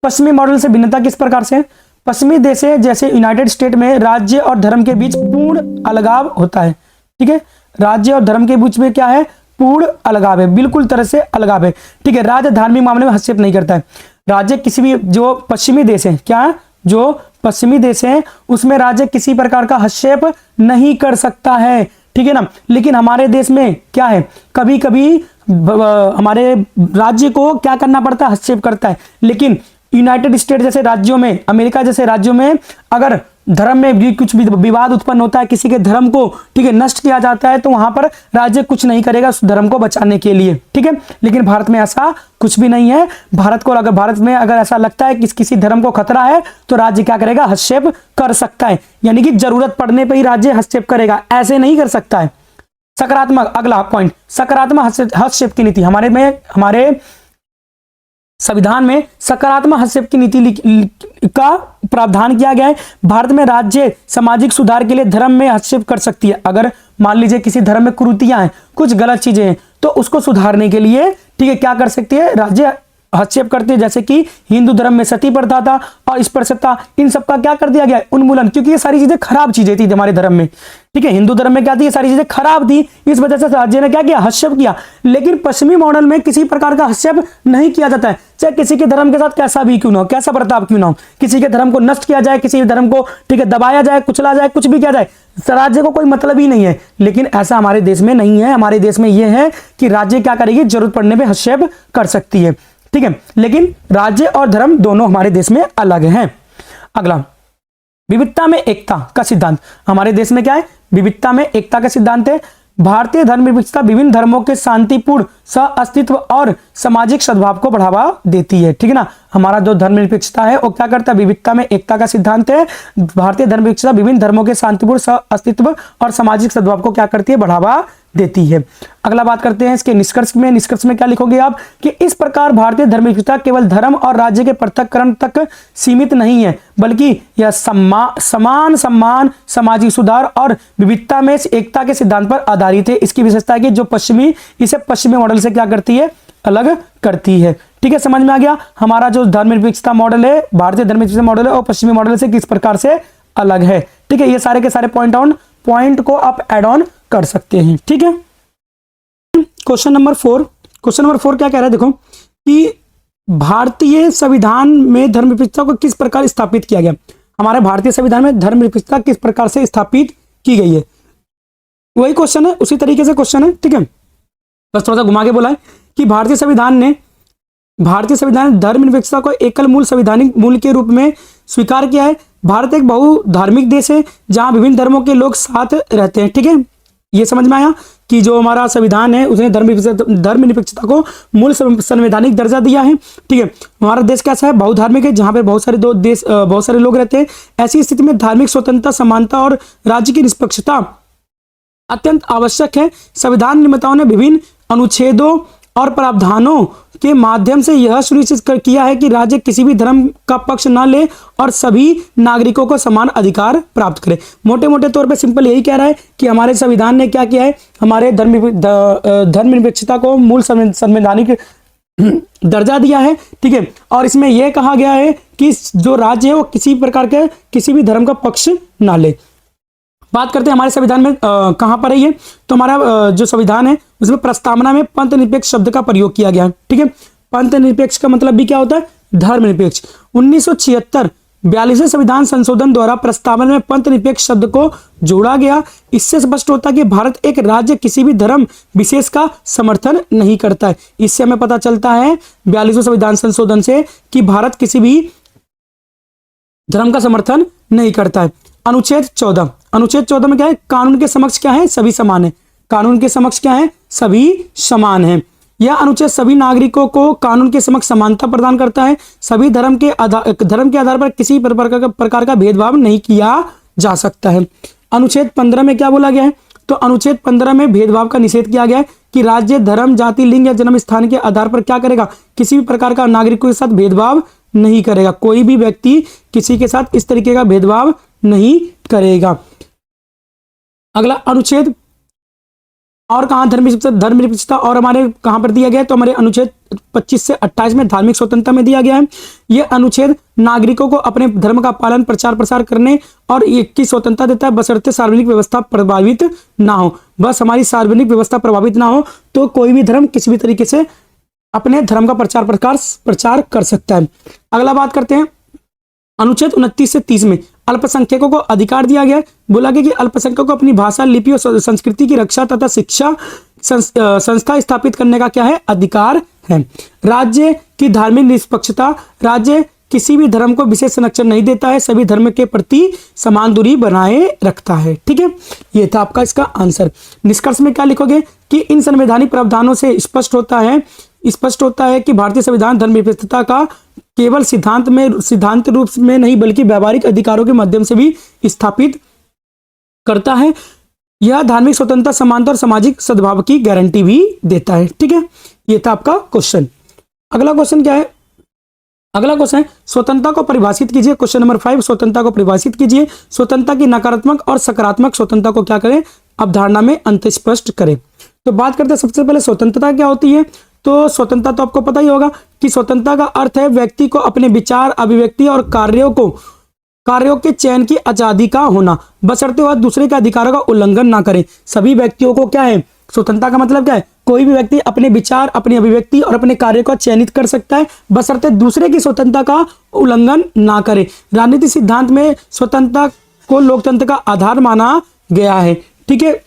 पश्चिमी मॉडल से भिन्नता किस प्रकार से? पश्चिमी देशों जैसे यूनाइटेड स्टेट में राज्य और धर्म के बीच पूर्ण अलगाव होता है। ठीक है, राज्य और धर्म के बीच में क्या है, पूर्ण अलगाव है, बिल्कुल तरह से अलगाव है। ठीक है, राज्य धार्मिक मामले में हस्तक्षेप नहीं करता है। राज्य किसी भी, जो पश्चिमी देश है, क्या है, जो पश्चिमी देश है उसमें राज्य किसी प्रकार का हस्तक्षेप नहीं कर सकता है। ठीक है ना, लेकिन हमारे देश में क्या है, कभी कभी हमारे राज्य को क्या करना पड़ता है, हस्तक्षेप करता है। लेकिन यूनाइटेड स्टेट जैसे राज्यों में, अमेरिका जैसे राज्यों में अगर धर्म में भी कुछ भी विवाद उत्पन्न होता है, किसी के धर्म को, ठीक है, नष्ट किया जाता है, तो वहां पर राज्य कुछ नहीं करेगा उस धर्म को बचाने के लिए। ठीक है, लेकिन भारत में ऐसा कुछ भी नहीं है। भारत में अगर ऐसा लगता है कि किसी धर्म को खतरा है तो राज्य क्या करेगा, हस्तक्षेप कर सकता है, यानी कि जरूरत पड़ने पर ही राज्य हस्तक्षेप करेगा, ऐसे नहीं कर सकता है। सकारात्मक, अगला पॉइंट, सकारात्मक हस्तक्षेप की नीति। हमारे संविधान में सकारात्मक हस्तक्षेप की नीति का प्रावधान किया गया है। भारत में राज्य सामाजिक सुधार के लिए धर्म में हस्तक्षेप कर सकती है। अगर मान लीजिए किसी धर्म में कुरीतियां हैं, कुछ गलत चीजें हैं, तो उसको सुधारने के लिए, ठीक है, क्या कर सकती है, राज्य हस्तक्षेप करते हैं। जैसे कि हिंदू धर्म में सती प्रथा था और स्पर्शता, इन सब का क्या कर दिया गया, उन्मूलन, क्योंकि ये सारी चीजें खराब चीजें थी हमारे धर्म में। ठीक है, हिंदू धर्म में क्या थी, ये सारी चीजें खराब थी, इस वजह से राज्य ने क्या किया, हस्तक्षेप किया। लेकिन पश्चिमी मॉडल में किसी प्रकार का हस्तक्षेप नहीं किया जाता है, चाहे किसी के धर्म के साथ कैसा भी क्यों ना हो, कैसा बर्ताव क्यों ना हो, किसी के धर्म को नष्ट किया जाए, किसी धर्म को, ठीक है, दबाया जाए, कुचला जाए, कुछ भी किया जाए, राज्य को कोई मतलब ही नहीं है। लेकिन ऐसा हमारे देश में नहीं है। हमारे देश में यह है कि राज्य क्या करेगी, जरूरत पड़ने पर हस्तक्षेप कर सकती है। ठीक है, लेकिन राज्य और धर्म दोनों हमारे देश में अलग हैं। अगला, विविधता में एकता का सिद्धांत। हमारे देश में क्या है, विविधता में एकता का सिद्धांत है। भारतीय धर्मनिरपेक्षता विभिन्न धर्मों के शांतिपूर्ण सह अस्तित्व और सामाजिक सद्भाव को बढ़ावा देती है। ठीक है ना, हमारा जो धर्मनिरपेक्षता है वो क्या करता है, विविधता में एकता का सिद्धांत है। भारतीय धर्मनिरपेक्षता विभिन्न धर्मों के शांतिपूर्ण सह अस्तित्व और सामाजिक सद्भाव को क्या करती है, बढ़ावा देती है। अगला बात करते हैं इसके निष्कर्ष में क्या लिखोगे आप, कि इस प्रकार भारतीय धर्मनिरपेक्षता केवल धर्म और राज्य के पृथक्करण तक सीमित नहीं है, बल्कि यह समान सम्मान, सामाजिक सुधार और विविधता में एकता के सिद्धांत पर आधारित है। इसकी विशेषता है कि जो इसे पश्चिमी मॉडल से क्या करती है, अलग करती है। ठीक है, समझ में आ गया। हमारा जो धर्मनिरपेक्षता मॉडल है, भारतीय धर्मनिरपेक्षता मॉडल है, और पश्चिमी मॉडल से किस प्रकार से अलग है। ठीक है, ये सारे के सारे पॉइंट को आप एड ऑन कर सकते हैं। ठीक है, क्वेश्चन नंबर 4 क्या कह रहा है, देखो कि भारतीय संविधान में धर्मनिरपेक्षता को किस प्रकार स्थापित किया गया। हमारे भारतीय संविधान में धर्मनिरपेक्षता किस प्रकार से स्थापित की गई है, वही क्वेश्चन है, उसी तरीके से क्वेश्चन है। ठीक है, बस थोड़ा सा घुमा के बोला है कि भारतीय संविधान ने धर्मनिरपेक्षता को एकल मूल संवैधानिक मूल के रूप में स्वीकार किया है। भारत एक बहुधार्मिक देश है जहां विभिन्न धर्मों के लोग साथ रहते हैं। ठीक है, ये समझ में आया कि जो हमारा संविधान है उसने धर्मनिरपेक्षता को मूल संवैधानिक दर्जा दिया है। ठीक है, हमारा देश कैसा है, बहुधार्मिक है, जहां पे बहुत सारे लोग रहते हैं। ऐसी स्थिति में धार्मिक स्वतंत्रता, समानता और राज्य की निष्पक्षता अत्यंत आवश्यक है। संविधान निर्माताओं ने विभिन्न अनुच्छेदों और प्रावधानों के माध्यम से यह सुनिश्चित किया है कि राज्य किसी भी धर्म का पक्ष न ले और सभी नागरिकों को समान अधिकार प्राप्त करे। मोटे मोटे तौर पे सिंपल यही कह रहा है कि हमारे संविधान ने क्या किया है, हमारे धर्मनिरपेक्षता को मूल संवैधानिक दर्जा दिया है। ठीक है, और इसमें यह कहा गया है कि जो राज्य है वो किसी प्रकार के किसी भी धर्म का पक्ष ना ले। बात करते हैं हमारे संविधान में कहां पर है ये, तो हमारा जो संविधान है उसमें प्रस्तावना में पंथ निरपेक्ष शब्द का प्रयोग किया गया है। ठीक है, पंथ निरपेक्ष का मतलब भी क्या होता है, धर्मनिरपेक्ष। 1976 42वें संविधान संशोधन द्वारा प्रस्तावना में पंथ निरपेक्ष शब्द को जोड़ा गया। इससे स्पष्ट होता है कि भारत एक राज्य किसी भी धर्म विशेष का समर्थन नहीं करता है। इससे हमें पता चलता है 42वें संविधान संशोधन से कि भारत किसी भी धर्म का समर्थन नहीं करता है। अनुच्छेद 14 में क्या है, कानून के समक्ष क्या है, सभी समान है। कानून के समक्ष क्या है, सभी समान है। यह अनुच्छेद सभी नागरिकों को कानून के समक्ष समानता प्रदान करता है। सभी धर्म के आधार पर किसी प्रकार का भेदभाव नहीं किया जा सकता है। अनुच्छेद 15 में क्या बोला गया है? तो अनुच्छेद 15 में भेदभाव का निषेध किया गया है कि राज्य, धर्म, जाति, लिंग या जन्म स्थान के आधार पर क्या करेगा? किसी भी प्रकार का नागरिकों के साथ भेदभाव नहीं करेगा। कोई भी व्यक्ति किसी के साथ इस तरीके का भेदभाव नहीं करेगा। अगला अनुच्छेद और कहाँ धर्मनिरपेक्षता और हमारे कहाँ पर दिया गया है? तो हमारे अनुच्छेद 25 से 28 में धार्मिक स्वतंत्रता में दिया गया है। यह अनुच्छेद नागरिकों को अपने धर्म का पालन, प्रचार प्रसार करने और की स्वतंत्रता देता है, बशर्ते सार्वजनिक व्यवस्था प्रभावित ना हो। बस हमारी सार्वजनिक व्यवस्था प्रभावित ना हो तो कोई भी धर्म किसी भी तरीके से अपने धर्म का प्रचार कर सकता है। अगला बात करते हैं अनुच्छेद 29 से 30 में अल्पसंख्यकों को अधिकार दिया गया है। बोला गया कि अल्पसंख्यकों को अपनी भाषा, लिपि और संस्कृति की रक्षा तथा शिक्षा संस्था स्थापित करने का क्या है? अधिकार है। राज्य की धार्मिक निष्पक्षता, राज्य किसी भी धर्म को विशेष संरक्षण नहीं देता है, सभी धर्म के प्रति समान दूरी बनाए रखता है। ठीक है, ये था आपका इसका आंसर। निष्कर्ष में क्या लिखोगे कि इन संवैधानिक प्रावधानों से स्पष्ट होता है कि भारतीय संविधान धर्मनिरपेक्षता का केवल सिद्धांत रूप में नहीं बल्कि व्यावहारिक अधिकारों के माध्यम से भी स्थापित करता है। यह धार्मिक स्वतंत्रता, समानता और सामाजिक सद्भाव की गारंटी भी देता है। ठीक है, यह था आपका क्वेश्चन। अगला क्वेश्चन क्या है? अगला क्वेश्चन है स्वतंत्रता को परिभाषित कीजिए। क्वेश्चन नंबर 5, स्वतंत्रता को परिभाषित कीजिए। स्वतंत्रता की नकारात्मक और सकारात्मक स्वतंत्रता को क्या करें? अवधारणा में अंत स्पष्ट करें। तो बात करते हैं सबसे पहले स्वतंत्रता क्या होती है। तो स्वतंत्रता तो आपको पता ही होगा कि स्वतंत्रता का अर्थ है व्यक्ति को अपने विचार, अभिव्यक्ति और कार्यों के चयन की आजादी का होना, बशर्ते वह दूसरे के अधिकारों का उल्लंघन ना करे। सभी व्यक्तियों को क्या है? स्वतंत्रता का मतलब क्या है? कोई भी व्यक्ति अपने विचार, अपनी अभिव्यक्ति और अपने कार्य को चयनित कर सकता है, बशर्ते दूसरे की स्वतंत्रता का उल्लंघन ना करे। राजनीतिक सिद्धांत में स्वतंत्रता को लोकतंत्र का आधार माना गया है। ठीक है,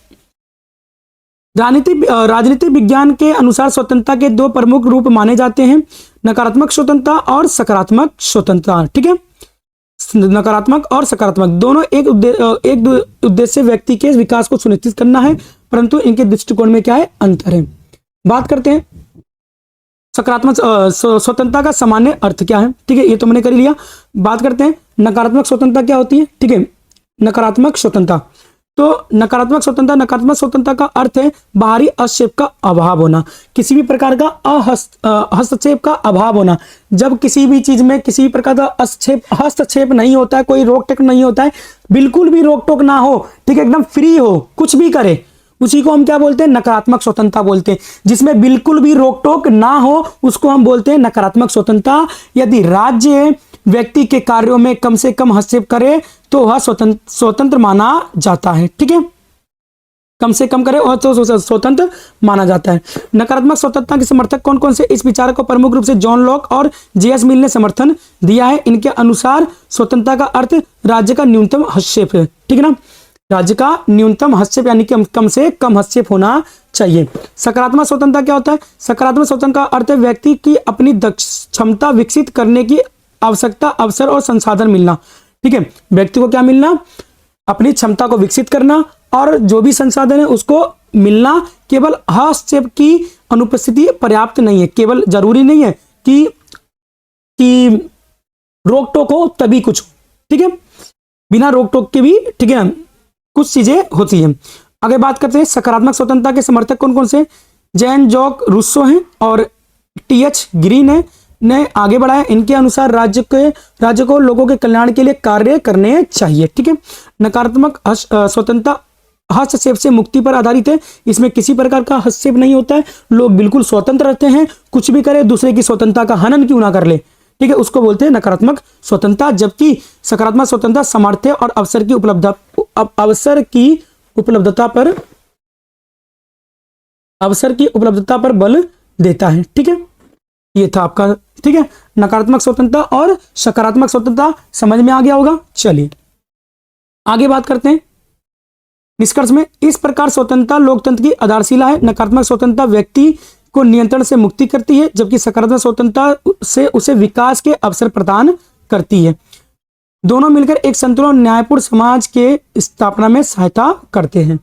राजनीतिक विज्ञान के अनुसार स्वतंत्रता के दो प्रमुख रूप माने जाते हैं, नकारात्मक स्वतंत्रता और सकारात्मक स्वतंत्रता। ठीक है, नकारात्मक और सकारात्मक दोनों एक उद्देश्य व्यक्ति के विकास को सुनिश्चित करना है, परंतु इनके दृष्टिकोण में क्या है? अंतर है। बात करते हैं सकारात्मक स्वतंत्रता का सामान्य अर्थ क्या है। ठीक है, ये तो मैंने कर लिया। बात करते हैं नकारात्मक स्वतंत्रता क्या होती है। ठीक है, नकारात्मक स्वतंत्रता, तो नकारात्मक स्वतंत्रता का अर्थ है बाहरी हस्तक्षेप का अभाव होना, किसी भी प्रकार का हस्तक्षेप का अभाव होना। जब किसी भी चीज में किसी भी प्रकार का हस्तक्षेप नहीं होता है, कोई रोक टोक नहीं होता है, बिल्कुल भी रोक टोक ना हो, ठीक है, एकदम फ्री हो, कुछ भी करे, उसी को हम क्या बोलते हैं? नकारात्मक स्वतंत्रता बोलते हैं। जिसमें बिल्कुल भी रोक टोक ना हो उसको हम बोलते हैं नकारात्मक स्वतंत्रता। यदि राज्य व्यक्ति के कार्यों में कम से कम हस्तक्षेप करे तो वह स्वतंत्र माना जाता है। ठीक है, कम से कम करे और तो स्वतंत्र माना जाता है। नकारात्मक स्वतंत्रता के समर्थक कौन कौन से? इस विचार को प्रमुख रूप से जॉन लॉक और जे.एस. मिल ने समर्थन दिया है। इनके अनुसार स्वतंत्रता का अर्थ राज्य का न्यूनतम हस्तक्षेप है। ठीक है ना, राज्य का न्यूनतम हस्तक्षेप यानी कि कम से कम हस्तक्षेप होना चाहिए। सकारात्मक स्वतंत्रता क्या होता है? सकारात्मक स्वतंत्रता का अर्थ है व्यक्ति की अपनी क्षमता विकसित करने की आवश्यकता, अवसर और संसाधन मिलना। ठीक है, व्यक्ति को क्या मिलना? अपनी क्षमता को विकसित करना और जो भी संसाधन है उसको मिलना। केवल हस्तक्षेप की अनुपस्थिति पर्याप्त नहीं है, केवल जरूरी नहीं है कि रोक टोक हो तभी कुछ हो। ठीक है, बिना रोक टोक के भी, ठीक है, कुछ चीजें होती हैं। आगे बात करते हैं सकारात्मक स्वतंत्रता के समर्थक कौन कौन से? जैन जॉक रूसो हैं और टी.एच. ग्रीन ने आगे बढ़ाया। इनके अनुसार राज्य को लोगों के कल्याण के लिए कार्य करने चाहिए। ठीक है, नकारात्मक स्वतंत्रता हस्तक्षेप से मुक्ति पर आधारित है। इसमें किसी प्रकार का हस्तक्षेप नहीं होता है, लोग बिल्कुल स्वतंत्र रहते हैं, कुछ भी करे, दूसरे की स्वतंत्रता का हनन क्यों ना कर ले। ठीक है, उसको बोलते हैं नकारात्मक स्वतंत्रता। जबकि सकारात्मक स्वतंत्रता सामर्थ्य और अवसर की उपलब्धता पर बल देता है। ठीक है, ये था आपका। ठीक है, नकारात्मक स्वतंत्रता और सकारात्मक स्वतंत्रता समझ में आ गया होगा। चलिए आगे बात करते हैं निष्कर्ष में। इस प्रकार स्वतंत्रता लोकतंत्र की आधारशिला है। नकारात्मक स्वतंत्रता व्यक्ति को नियंत्रण से मुक्ति करती है, जबकि सकारात्मक स्वतंत्रता से उसे विकास के अवसर प्रदान करती है। दोनों मिलकर एक संतुलित और न्यायपूर्ण समाज के स्थापना में सहायता करते हैं।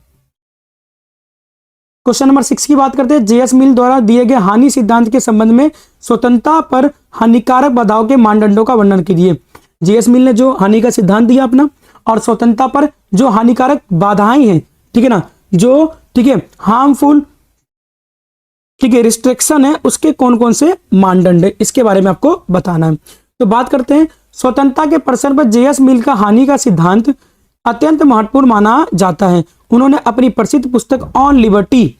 क्वेश्चन नंबर 6 की बात करते हैं। जेएस मिल द्वारा दिए गए हानि सिद्धांत के संबंध में स्वतंत्रता पर हानिकारक बाधाओं के मानदंडों का वर्णन कीजिए। जेएस मिल ने जो हानि का सिद्धांत दिया अपना, और स्वतंत्रता पर जो हानिकारक बाधाएं हैं, ठीक है ना, जो ठीक है हार्मफुल, ठीक है रिस्ट्रिक्शन है, उसके कौन कौन से मानदंड है, इसके बारे में आपको बताना है। तो बात करते हैं स्वतंत्रता के प्रश्न पर जेएस मिल का हानि का सिद्धांत अत्यंत महत्वपूर्ण माना जाता है। उन्होंने अपनी प्रसिद्ध पुस्तक ऑन लिबर्टी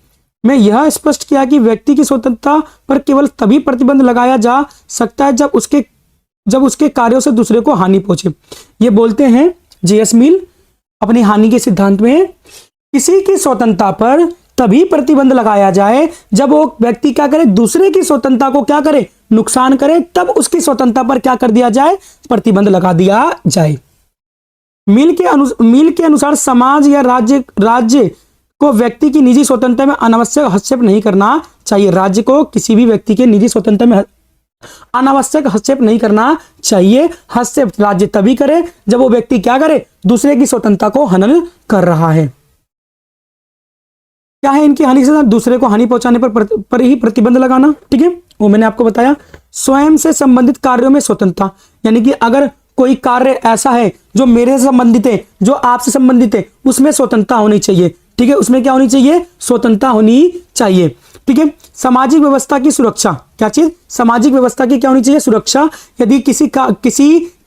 में यह स्पष्ट किया कि व्यक्ति की स्वतंत्रता पर केवल तभी प्रतिबंध लगाया जा सकता है जब उसके कार्यों से दूसरे को हानि पहुंचे। ये बोलते हैं जेएस मिल अपनी हानि के सिद्धांत में, किसी की स्वतंत्रता पर तभी प्रतिबंध लगाया जाए जब वो व्यक्ति क्या करे, दूसरे की स्वतंत्रता को क्या करे, नुकसान करे, तब उसकी स्वतंत्रता पर क्या कर दिया जाए, प्रतिबंध लगा दिया जाए। मिल के अनुसार समाज या राज्य को व्यक्ति की निजी स्वतंत्रता में अनावश्यक हस्तक्षेप नहीं करना चाहिए। राज्य को किसी भी व्यक्ति के निजी स्वतंत्रता में अनावश्यक हस्तक्षेप नहीं करना चाहिए। हस्तक्षेप राज्य तभी करे जब वो व्यक्ति क्या करे, दूसरे की स्वतंत्रता को हनन कर रहा है। क्या है इनकी हानि से, दूसरे को हानि पहुंचाने पर ही प्रतिबंध लगाना, ठीक है, वो मैंने आपको बताया। स्वयं से संबंधित कार्यों में स्वतंत्रता, यानी कि अगर कोई कार्य ऐसा है जो मेरे से संबंधित है, जो आपसे संबंधित है, उसमें स्वतंत्रता होनी चाहिए, ठीक है, उसमें क्या होनी चाहिए, स्वतंत्रता होनी चाहिए, ठीक है। सामाजिक व्यवस्था की सुरक्षा, क्या चीज, सामाजिक व्यवस्था की क्या होनी चाहिए, सुरक्षा। यदि किसी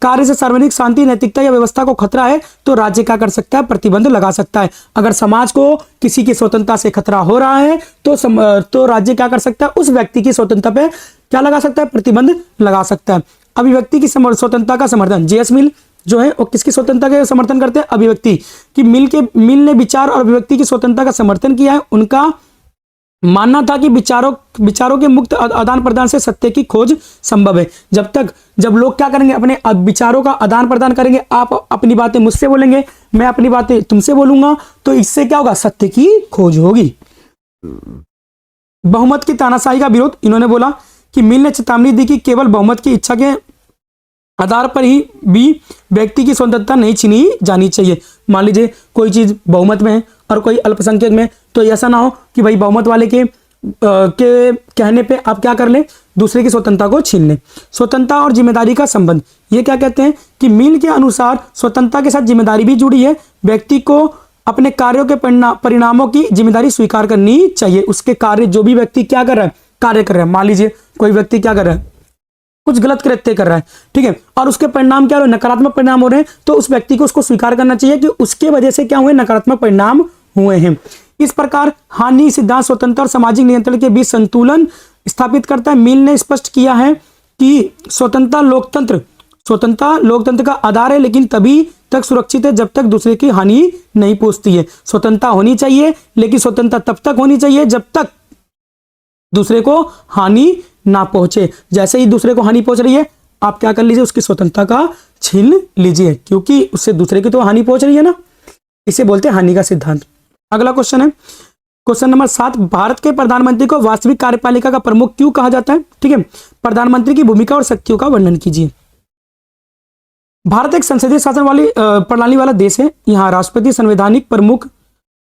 कार्य से सार्वजनिक शांति, नैतिकता या व्यवस्था को खतरा है तो राज्य क्या कर सकता है, प्रतिबंध लगा सकता है। अगर समाज को किसी की स्वतंत्रता से खतरा हो रहा है तो राज्य क्या कर सकता है, उस व्यक्ति की स्वतंत्रता पे क्या लगा सकता है, प्रतिबंध लगा सकता है। अभिव्यक्ति की स्वतंत्रता का समर्थन, जेएस मिल जो है वो किसकी स्वतंत्रता का समर्थन करते हैं, अभिव्यक्ति की। मिल ने विचार और अभिव्यक्ति की स्वतंत्रता का समर्थन किया है। उनका मानना था कि विचारों के मुक्त आदान प्रदान से सत्य की खोज संभव है। जब लोग क्या करेंगे, अपने विचारों का आदान प्रदान करेंगे, आप अपनी बातें मुझसे बोलेंगे, मैं अपनी बातें तुमसे बोलूंगा, तो इससे क्या होगा, सत्य की खोज होगी। बहुमत की तानाशाही का विरोध, इन्होंने बोला कि मिल ने चेतावनी दी कि केवल बहुमत की इच्छा के आधार पर ही भी व्यक्ति की स्वतंत्रता नहीं छीनी जानी चाहिए। मान लीजिए कोई चीज बहुमत में है और कोई अल्पसंख्यक में, तो ऐसा ना हो कि भाई बहुमत वाले के कहने पे आप क्या कर ले, दूसरे की स्वतंत्रता को छीन ले। स्वतंत्रता और जिम्मेदारी का संबंध, ये क्या कहते हैं कि मिल के अनुसार स्वतंत्रता के साथ जिम्मेदारी भी जुड़ी है। व्यक्ति को अपने कार्यों के परिणामों की जिम्मेदारी स्वीकार करनी चाहिए। उसके कार्य, जो भी व्यक्ति क्या कर रहा है, कार्य कर रहा है, मान लीजिए कोई व्यक्ति क्या कर रहा है, कुछ गलत कृत्य कर रहा है, ठीक है, और उसके परिणाम क्या हो रहे हैं, नकारात्मक परिणाम हो रहे हैं, तो उस व्यक्ति को उसको स्वीकार करना चाहिए कि उसके वजह से क्या हुए, नकारात्मक परिणाम हुए हैं। इस प्रकार हानि सिद्धांत स्वतंत्रता और सामाजिक नियंत्रण के बीच संतुलन स्थापित करता है। मिल ने स्पष्ट किया है कि स्वतंत्रता लोकतंत्र का आधार है, लेकिन तभी तक सुरक्षित है जब तक दूसरे की हानि नहीं पहुंचती है। स्वतंत्रता होनी चाहिए, लेकिन स्वतंत्रता तब तक होनी चाहिए जब तक दूसरे को हानि ना पहुंचे। जैसे ही दूसरे को हानि पहुंच रही है, आप क्या कर लीजिए, उसकी स्वतंत्रता का छीन लीजिए, क्योंकि उससे दूसरे की तो हानि पहुंच रही है ना। इसे बोलते हैं हानि का सिद्धांत। अगला क्वेश्चन है क्वेश्चन नंबर 7, भारत के प्रधानमंत्री को वास्तविक कार्यपालिका का प्रमुख क्यों कहा जाता है, ठीक है। प्रधानमंत्री की भूमिका और शक्तियों का वर्णन कीजिए। भारत एक संसदीय शासन वाली प्रणाली वाला देश है। यहाँ राष्ट्रपति संवैधानिक प्रमुख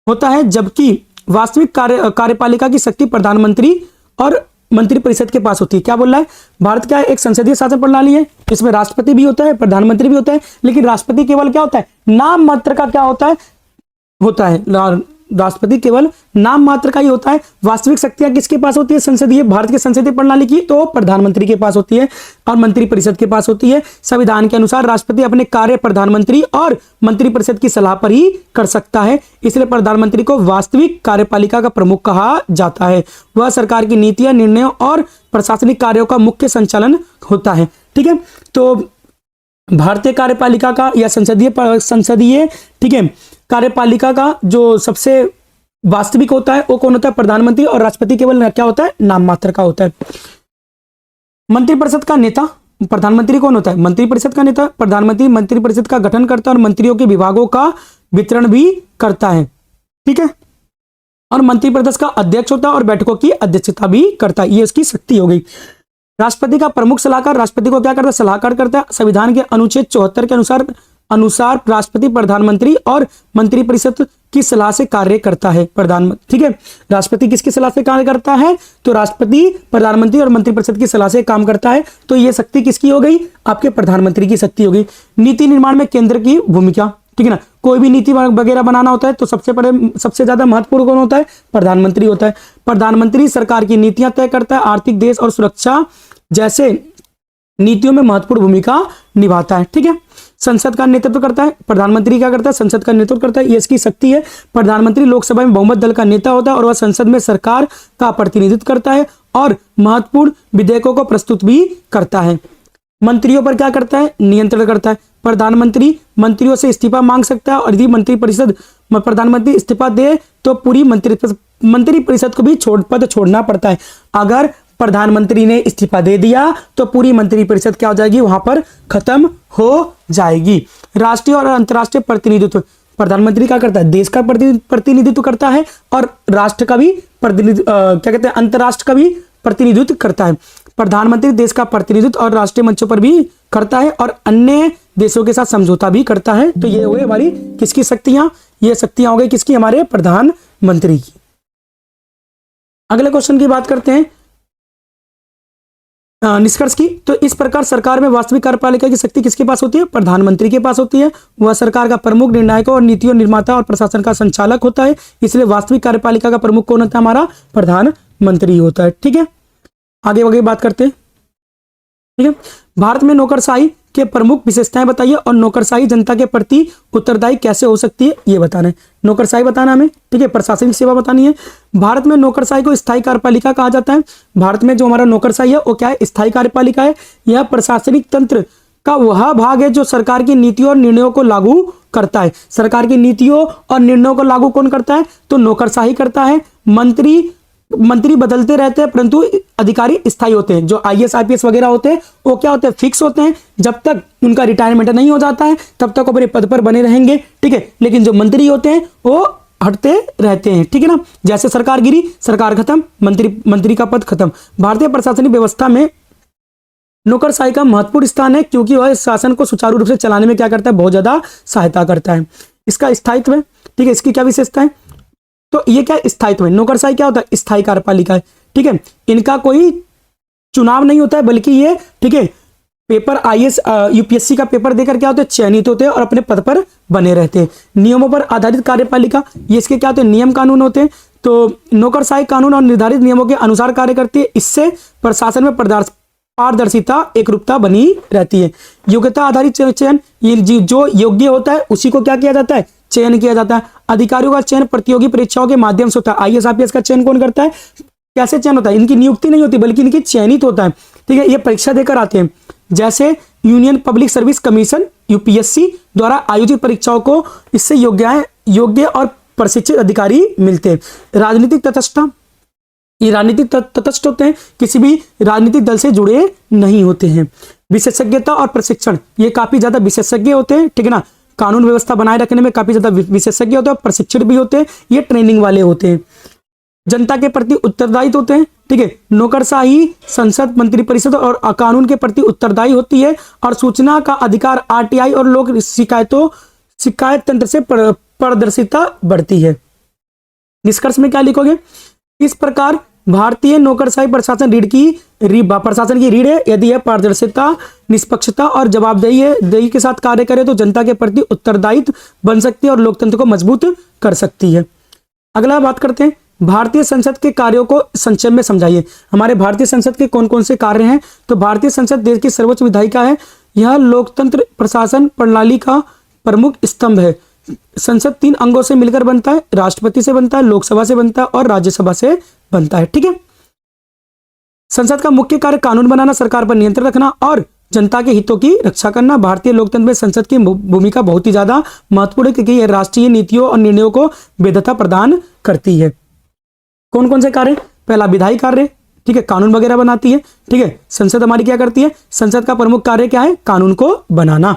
होता है, जबकि वास्तविक कार्यपालिका की शक्ति प्रधानमंत्री और मंत्रिपरिषद के पास होती है। क्या बोल रहा है, भारत क्या एक संसदीय शासन प्रणाली है, इसमें राष्ट्रपति भी होता है, प्रधानमंत्री भी होता है, लेकिन राष्ट्रपति केवल क्या होता है, नाम मात्र का क्या होता है राष्ट्रपति केवल नाम मात्र का ही होता है। वास्तविक शक्तियां किसके पास होती है, संसदीय, भारत के संसदीय प्रणाली की, तो प्रधानमंत्री के पास होती है और मंत्रिपरिषद के पास होती है। संविधान के अनुसार राष्ट्रपति अपने कार्य प्रधानमंत्री और मंत्रिपरिषद की सलाह पर ही कर सकता है, इसलिए प्रधानमंत्री को वास्तविक कार्यपालिका का प्रमुख कहा जाता है। वह सरकार की नीतियां, निर्णयों और प्रशासनिक कार्यों का मुख्य संचालन होता है, ठीक है। तो भारतीय कार्यपालिका का या संसदीय ठीक है कार्यपालिका का जो सबसे वास्तविक होता है वो कौन होता है, प्रधानमंत्री, और राष्ट्रपति केवल क्या होता है, नाम मात्र का होता है। मंत्रिपरिषद का नेता प्रधानमंत्री कौन होता है, मंत्रिपरिषद का नेता प्रधानमंत्री मंत्रिपरिषद का गठन करता है और मंत्रियों के विभागों का वितरण भी करता है, ठीक है। और मंत्रिपरिषद का अध्यक्ष होता है और बैठकों की अध्यक्षता भी करता है। ये उसकी शक्ति हो गई। राष्ट्रपति का प्रमुख सलाहकार, राष्ट्रपति को क्या करता है, सलाहकार करता है। संविधान के अनुच्छेद 74 के अनुसार अनुसार राष्ट्रपति प्रधानमंत्री और मंत्रिपरिषद की सलाह से कार्य करता है। प्रधानमंत्री, ठीक है, राष्ट्रपति किसकी सलाह से कार्य करता है? तो राष्ट्रपति प्रधानमंत्री और मंत्रिपरिषद की सलाह से काम करता है। तो ये शक्ति किसकी हो गई? आपके प्रधानमंत्री की शक्ति हो गई। नीति निर्माण में केंद्र की भूमिका, ठीक है ना, कोई भी नीति वगैरह बनाना होता है तो सबसे ज्यादा महत्वपूर्ण कौन होता है? प्रधानमंत्री होता है। प्रधानमंत्री सरकार की नीतियां तय करता है, आर्थिक, देश और सुरक्षा जैसे नीतियों में महत्वपूर्ण भूमिका निभाता है, ठीक है। संसद का नेतृत्व करता है, प्रधानमंत्री क्या करता है? संसद का नेतृत्व करता है, ये इसकी शक्ति है। प्रधानमंत्री लोकसभा में बहुमत दल का नेता होता है और वह संसद में सरकार का प्रतिनिधित्व करता है और महत्वपूर्ण विधेयकों को प्रस्तुत भी करता है। मंत्रियों पर क्या करता है? नियंत्रण करता है। प्रधानमंत्री मंत्रियों से इस्तीफा मांग सकता है और यदि मंत्रिपरिषद प्रधानमंत्री इस्तीफा दे तो पूरी मंत्रिपरिषद को भी पद छोड़ना पड़ता है। अगर प्रधानमंत्री ने इस्तीफा दे दिया तो पूरी मंत्रिपरिषद क्या हो जाएगी? वहां पर खत्म हो जाएगी। राष्ट्रीय और अंतर्राष्ट्रीय प्रतिनिधित्व, प्रधानमंत्री क्या करता है? देश का प्रतिनिधित्व करता है और राष्ट्र का भी क्या कहते हैं, अंतर्राष्ट्र का भी प्रतिनिधित्व करता है। प्रधानमंत्री देश का प्रतिनिधित्व और राष्ट्रीय मंचों पर भी करता है और अन्य देशों के साथ समझौता भी करता है। तो ये हुए हमारी किसकी शक्तियां? ये शक्तियां हो गई किसकी? हमारे प्रधानमंत्री की। अगले क्वेश्चन की बात करते हैं निष्कर्ष की। तो इस प्रकार सरकार में वास्तविक कार्यपालिका की शक्ति किसके पास होती है? प्रधानमंत्री के पास होती है। वह सरकार का प्रमुख निर्णायक और नीतियों निर्माता और प्रशासन का संचालक होता है। इसलिए वास्तविक कार्यपालिका का प्रमुख कौन होता है? हमारा प्रधानमंत्री होता है, ठीक है। आगे बात करते हैं, ठीक है। भारत में नौकरशाही के प्रमुख विशेषताएं बताइए और नौकरशाही जनता के प्रति उत्तरदायी कैसे हो सकती है ये बताना है। नौकरशाही बताना हमें, ठीक है, प्रशासनिक सेवा बतानी है। भारत में नौकरशाही को स्थायी कार्यपालिका कहा जाता है। भारत में जो हमारा नौकरशाही है वो क्या है? स्थायी कार्यपालिका है। यह प्रशासनिक तंत्र का वह भाग है जो सरकार की नीतियों और निर्णयों को लागू करता है। सरकार की नीतियों और निर्णयों को लागू कौन करता है? तो नौकरशाही करता है। मंत्री बदलते रहते हैं परंतु अधिकारी स्थायी होते हैं। जो IAS IPS वगैरह होते हैं वो क्या होते हैं? फिक्स होते हैं। जब तक उनका रिटायरमेंट नहीं हो जाता है तब तक वो अपने पद पर बने रहेंगे, ठीक है। लेकिन जो मंत्री होते हैं वो हटते रहते हैं, ठीक है ना। जैसे सरकार गिरी, सरकार खत्म, मंत्री का पद खत्म। भारतीय प्रशासनिक व्यवस्था में नौकरशाही का महत्वपूर्ण स्थान है क्योंकि वह शासन को सुचारू रूप से चलाने में क्या करता है? बहुत ज्यादा सहायता करता है। इसका स्थायित्व है, ठीक है। इसकी क्या विशेषता है? तो ये क्या स्थायित्व है? नौकरशाही क्या होता है? स्थायी कार्यपालिका है, ठीक है। इनका कोई चुनाव नहीं होता है बल्कि ये, ठीक है, पेपर IAS UPSC का पेपर देकर क्या होते हैं? चयनित होते हैं और अपने पद पर बने रहते हैं। नियमों पर आधारित कार्यपालिका, ये इसके क्या होते हैं? नियम कानून होते हैं। तो नौकरशाही कानून और निर्धारित नियमों के अनुसार कार्य करती है। इससे प्रशासन में पारदर्शिता, एकरूपता बनी रहती है। योग्यता आधारित चयन, ये जो योग्य होता है उसी को क्या किया जाता है? चयन किया जाता है। अधिकारियों का चयन प्रतियोगी परीक्षाओं के माध्यम से होता है। IAS IPS का चयन कौन करता है? कैसे चयन होता है? इनकी नियुक्ति नहीं होती बल्कि इनकी चयनित होता है, ठीक है। ये परीक्षा देकर आते हैं। जैसे union public service commission UPSC द्वारा आयोजित परीक्षाओं को इससे योग्य और प्रशिक्षित अधिकारी मिलते हैं। राजनीतिक तटस्थता, ये राजनीतिक तटस्थ होते हैं, किसी भी राजनीतिक दल से जुड़े नहीं होते हैं। विशेषज्ञता और प्रशिक्षण, ये काफी ज्यादा विशेषज्ञ होते हैं, ठीक है ना। कानून व्यवस्था बनाए रखने में काफी ज्यादा विशेषज्ञ होते हैं, प्रशिक्षित भी होते हैं, ये ट्रेनिंग वाले होते हैं। जनता के प्रति उत्तरदायित्व होते हैं, ठीक है। नौकरशाही संसद, मंत्रिपरिषद और कानून के प्रति उत्तरदायी होती है और सूचना का अधिकार RTI और लोक शिकायत तंत्र से पारदर्शिता बढ़ती है। निष्कर्ष में क्या लिखोगे? इस प्रकार भारतीय नौकरशाही प्रशासन की रीढ़ है। यदि यह पारदर्शिता, निष्पक्षता और जवाबदेही के साथ कार्य करे तो जनता के प्रति उत्तरदायित्व बन सकती है और लोकतंत्र को मजबूत कर सकती है। अगला बात करते हैं भारतीय संसद के कार्यों को संक्षेप में समझाइए। हमारे भारतीय संसद के कौन कौन से कार्य हैं? तो भारतीय संसद देश की सर्वोच्च विधायिका है। यह लोकतंत्र प्रशासन प्रणाली का प्रमुख स्तंभ है। संसद 3 अंगों से मिलकर बनता है। राष्ट्रपति से बनता है, लोकसभा से बनता है और राज्यसभा से बनता है, ठीक है। संसद का मुख्य कार्य कानून बनाना, सरकार पर नियंत्रण रखना और जनता के हितों की रक्षा करना। भारतीय लोकतंत्र में संसद की भूमिका बहुत ही ज्यादा महत्वपूर्ण है क्योंकि यह राष्ट्रीय नीतियों और निर्णयों को वैधता प्रदान करती है। कौन कौन से कार्य? पहला विधायी कार्य, ठीक है, कानून वगैरह बनाती है, ठीक है। संसद हमारी क्या करती है? संसद का प्रमुख कार्य क्या है? कानून को बनाना।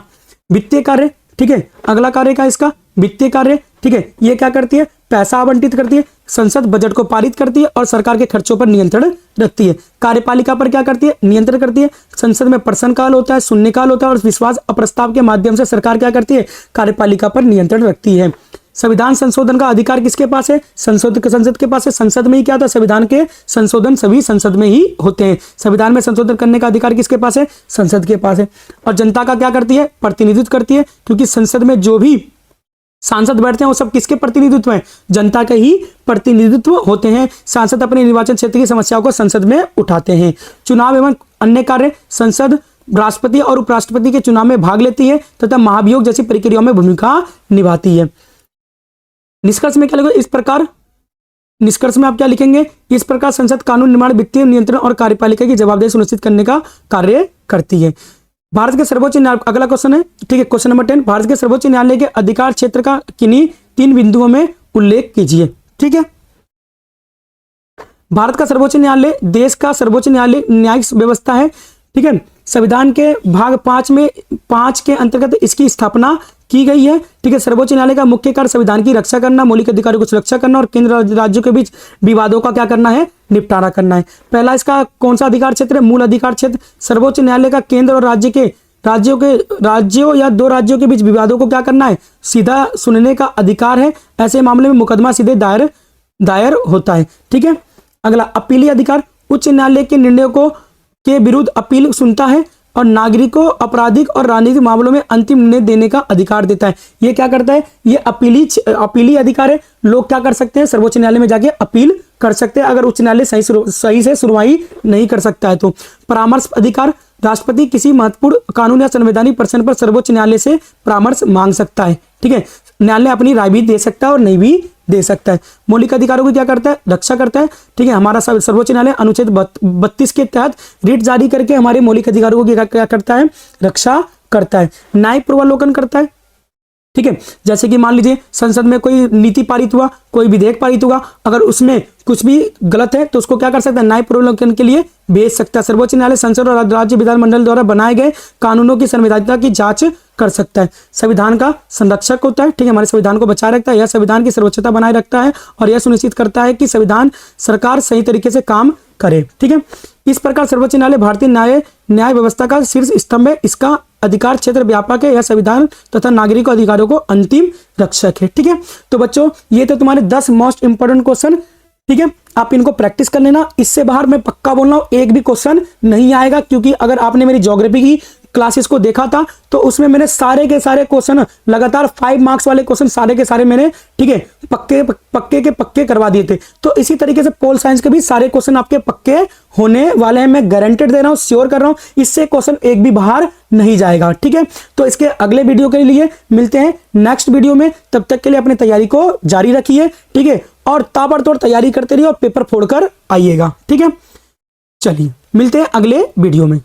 वित्तीय कार्य, ठीक है, अगला कार्य क्या है इसका? वित्तीय कार्य, ठीक है, ये क्या करती है, पैसा आवंटित करती है, संसद बजट को पारित करती है और सरकार के खर्चों पर नियंत्रण रखती है। कार्यपालिका पर क्या करती है, नियंत्रण करती है। संसद में प्रश्नकाल होता है, शून्यकाल होता है और विश्वास प्रस्ताव के माध्यम से सरकार क्या करती है, कार्यपालिका पर नियंत्रण रखती है। संविधान संशोधन का अधिकार किसके पास है, संसद के पास है। संसद में ही क्या होता है, संविधान के संशोधन सभी संसद में ही होते हैं। संविधान में संशोधन करने का अधिकार किसके पास है, संसद के पास है। और जनता का क्या करती है, प्रतिनिधित्व करती है, क्योंकि संसद में जो भी सांसद बैठते हैं वो सब किसके प्रतिनिधित्व हैं, जनता के ही प्रतिनिधित्व होते हैं। सांसद अपने निर्वाचन क्षेत्र की समस्याओं को संसद में उठाते हैं। चुनाव एवं अन्य कार्य, संसद राष्ट्रपति और उपराष्ट्रपति के चुनाव में भाग लेती है तथा महाभियोग जैसी प्रक्रियाओं में भूमिका निभाती है। निष्कर्ष में क्या लिखोगे, इस प्रकार, निष्कर्ष में आप क्या लिखेंगे, इस प्रकार संसद कानून निर्माण, वित्तीय नियंत्रण और कार्यपालिका की जवाबदेही सुनिश्चित करने का कार्य करती है। भारत के सर्वोच्च न्यायालय, अगला क्वेश्चन है, ठीक है, क्वेश्चन नंबर 10, भारत के सर्वोच्च न्यायालय के अधिकार क्षेत्र का किन्हीं 3 बिंदुओं में उल्लेख कीजिए। ठीक है, भारत का सर्वोच्च न्यायालय देश का सर्वोच्च न्यायालय, न्यायिक व्यवस्था है। ठीक है, संविधान के भाग 5 के अंतर्गत इसकी स्थापना की गई है। ठीक है, सर्वोच्च न्यायालय का मुख्य कार्य संविधान की रक्षा करना, मौलिक अधिकारों की सुरक्षा करना और केंद्र राज्यों के बीच विवादों का क्या करना है, निपटारा करना है। पहला इसका कौन सा अधिकार क्षेत्र है, मूल अधिकार क्षेत्र। सर्वोच्च न्यायालय का केंद्र और राज्यों या 2 राज्यों के बीच विवादों को क्या करना है, सीधा सुनने का अधिकार है। ऐसे मामले में मुकदमा सीधे दायर होता है। ठीक है, अगला अपीली अधिकार, उच्च न्यायालय के निर्णयों के विरुद्ध अपील सुनता है और नागरिकों, आपराधिक और राजनीतिक मामलों में अंतिम निर्णय देने का अधिकार देता है। ये क्या करता है, ये अपीली अधिकार है। लोग क्या कर सकते हैं, सर्वोच्च न्यायालय में जाके अपील कर सकते हैं अगर उच्च न्यायालय सही से सुनवाई नहीं कर सकता है तो। परामर्श अधिकार, राष्ट्रपति किसी महत्वपूर्ण कानून या संवैधानिक प्रश्न पर सर्वोच्च न्यायालय से परामर्श मांग सकता है। ठीक है, न्यायालय अपनी राय भी दे सकता है और नहीं भी दे सकता है। मौलिक अधिकारों की क्या करता है, रक्षा करता है। ठीक है, हमारा सर्वोच्च न्यायालय अनुच्छेद 32 के तहत रिट जारी करके हमारे मौलिक अधिकारों को क्या करता है, रक्षा करता है। न्यायिक पूर्वावलोकन करता है। ठीक है, जैसे कि मान लीजिए संसद में कोई नीति पारित हुआ, कोई विधेयक पारित हुआ, अगर उसमें कुछ भी गलत है तो उसको क्या कर सकता है, न्याय पूर्वावलोकन के लिए भेज सकता है। सर्वोच्च न्यायालय संसद और राज्य विधानमंडल द्वारा बनाए गए कानूनों की संवैधानिकता की जांच कर सकता है। संविधान का संरक्षक होता है। ठीक है, हमारे संविधान को बचाए रखता है, यह संविधान की सर्वोच्चता बनाए रखता है और यह सुनिश्चित करता है कि संविधान सरकार सही तरीके से काम करे। ठीक है, इस प्रकार सर्वोच्च न्यायालय भारतीय न्याय व्यवस्था का शीर्ष स्तंभ है। इसका अधिकार क्षेत्र व्यापक है, यह संविधान तथा नागरिकों अधिकारों को अंतिम रक्षक है। ठीक है, तो बच्चों ये तो तुम्हारे 10 मोस्ट इंपोर्टेंट क्वेश्चन। ठीक है, आप इनको प्रैक्टिस कर लेना। इससे बाहर मैं पक्का बोल रहा हूं एक भी क्वेश्चन नहीं आएगा, क्योंकि अगर आपने मेरी ज्योग्राफी की क्लासेस को देखा था तो उसमें मैंने सारे के सारे क्वेश्चन लगातार 5 मार्क्स वाले क्वेश्चन सारे के सारे मैंने, ठीक है, पक्के करवा दिए थे। तो इसी तरीके से पोल साइंस के भी सारे क्वेश्चन आपके पक्के होने वाले हैं। मैं गारंटेड दे रहा हूं, श्योर कर रहा हूं, इससे क्वेश्चन एक भी बाहर नहीं जाएगा। ठीक है, तो इसके अगले वीडियो के लिए मिलते हैं नेक्स्ट वीडियो में। तब तक के लिए अपनी तैयारी को जारी रखिए। ठीक है, और ताबड़तोड़ तैयारी करते रहिए और पेपर फोड़कर आइएगा। ठीक है, चलिए मिलते हैं अगले वीडियो में।